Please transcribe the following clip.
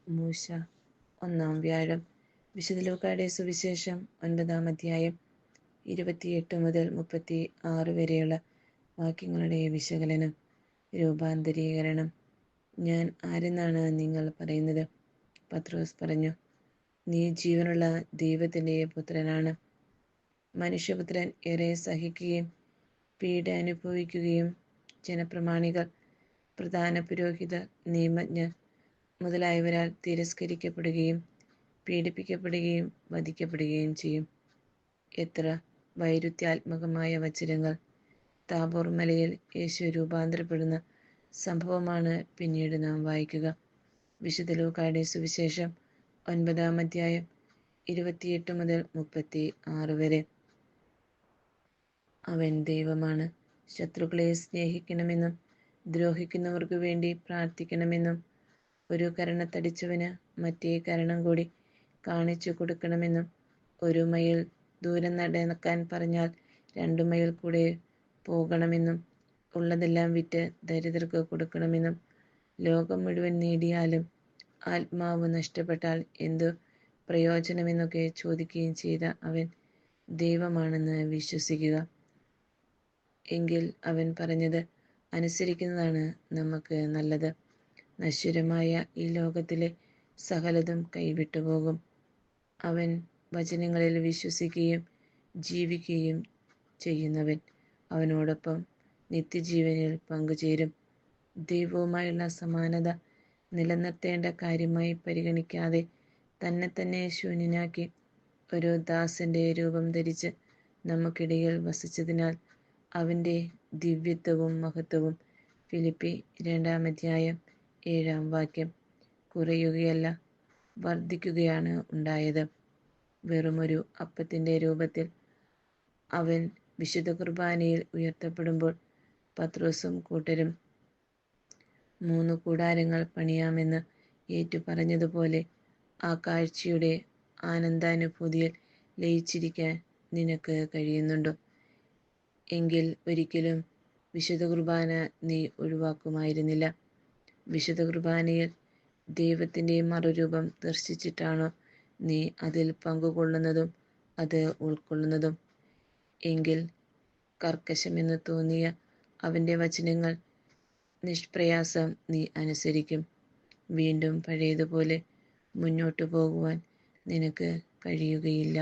മൂശ. ഒന്നാം വ്യാഴം. വിശുദ്ധ ലൂക്കായുടെ സുവിശേഷം 9-ാം അധ്യായം 28 മുതൽ 36 വരെയുള്ള വാക്യങ്ങളുടെ വിശകലനം. രൂപാന്തരീകരണം. ഞാൻ ആരെന്നാണ് നിങ്ങൾ പറയുന്നത്? പത്രോസ് പറഞ്ഞു, നീ ജീവനുള്ള ദൈവത്തിൻ്റെ പുത്രനാണ്. മനുഷ്യപുത്രൻ ഏറെ സഹിക്കുകയും പീഡ അനുഭവിക്കുകയും ജനപ്രമാണികൾ, പ്രധാന പുരോഹിതർ, നിയമജ്ഞർ മുതലായവരാൽ തിരസ്കരിക്കപ്പെടുകയും പീഡിപ്പിക്കപ്പെടുകയും വധിക്കപ്പെടുകയും ചെയ്യും. എത്ര വൈരുദ്ധ്യാത്മകമായ വചനങ്ങൾ! താബോർ മലയിൽ യേശു രൂപാന്തരപ്പെടുന്ന സംഭവമാണ് പിന്നീട് നാം വായിക്കുക. വിശുദ്ധ ലൂക്കായുടെ സുവിശേഷം 9-ാം അധ്യായം 28 മുതൽ 36 വരെ. അവൻ ദൈവമാണ്. ശത്രുക്കളെ സ്നേഹിക്കണമെന്നും ദ്രോഹിക്കുന്നവർക്ക് വേണ്ടി പ്രാർത്ഥിക്കണമെന്നും ഒരു കരണത്തടിച്ചവന് മറ്റേ കരണം കൂടി കാണിച്ചു കൊടുക്കണമെന്നും, ഒരു മൈൽ ദൂരം നടക്കാൻ പറഞ്ഞാൽ 2 മൈൽ കൂടെ പോകണമെന്നും, ഉള്ളതെല്ലാം വിറ്റ് ദരിദ്രർക്ക് കൊടുക്കണമെന്നും, ലോകം മുഴുവൻ നേടിയാലും ആത്മാവ് നഷ്ടപ്പെട്ടാൽ എന്തു പ്രയോജനമെന്നൊക്കെ ചോദിക്കുകയും ചെയ്ത അവൻ ദൈവമാണെന്ന് വിശ്വസിക്കുക. എങ്കിൽ അവൻ പറഞ്ഞത് അനുസരിക്കുന്നതാണ് നമുക്ക് നല്ലത്. നശ്വരമായ ഈ ലോകത്തിലെ സകലതും കൈവിട്ടുപോകും. അവൻ വചനങ്ങളിൽ വിശ്വസിക്കുകയും ജീവിക്കുകയും ചെയ്യുന്നവൻ അവനോടൊപ്പം നിത്യജീവനിൽ പങ്കുചേരും. ദൈവവുമായുള്ള സമാനത നിലനിർത്തേണ്ട കാര്യമായി പരിഗണിക്കാതെ തന്നെ ശൂന്യനാക്കി ഒരു ദാസന്റെ രൂപം ധരിച്ച് നമുക്കിടയിൽ വസിച്ചതിനാൽ അവൻ്റെ ദിവ്യത്വവും മഹത്വവും. ഫിലിപ്പി 2-ാം അധ്യായം 7-ാം വാക്യം. കുറയുകയല്ല, വർദ്ധിക്കുകയാണ് ഉണ്ടായത്. വെറുമൊരു അപ്പത്തിൻ്റെ രൂപത്തിൽ അവൻ വിശുദ്ധ കുർബാനയിൽ ഉയർത്തപ്പെടുമ്പോൾ പത്രോസും കൂട്ടരും 3 കൂടാരങ്ങൾ പണിയാമെന്ന് ഏറ്റുപറഞ്ഞതുപോലെ ആ കാഴ്ചയുടെ ആനന്ദാനുഭൂതിയിൽ ലയിച്ചിരിക്കാൻ നിനക്ക് കഴിയുന്നുണ്ടോ? എങ്കിൽ ഒരിക്കലും വിശുദ്ധ കുർബാന നീ ഒഴിവാക്കുമായിരുന്നില്ല. വിശുദ്ധ കുർബാനയിൽ ദൈവത്തിൻ്റെ മറുരൂപം ദർശിച്ചിട്ടാണോ നീ അതിൽ പങ്കുകൊള്ളുന്നതും അത് ഉൾക്കൊള്ളുന്നതും? എങ്കിൽ കർക്കശമെന്ന് തോന്നിയ അവൻ്റെ വചനങ്ങൾ നിഷ്പ്രയാസം നീ അനുസരിക്കും. വീണ്ടും പഴയതുപോലെ മുന്നോട്ടു പോകുവാൻ നിനക്ക് കഴിയുകയില്ല.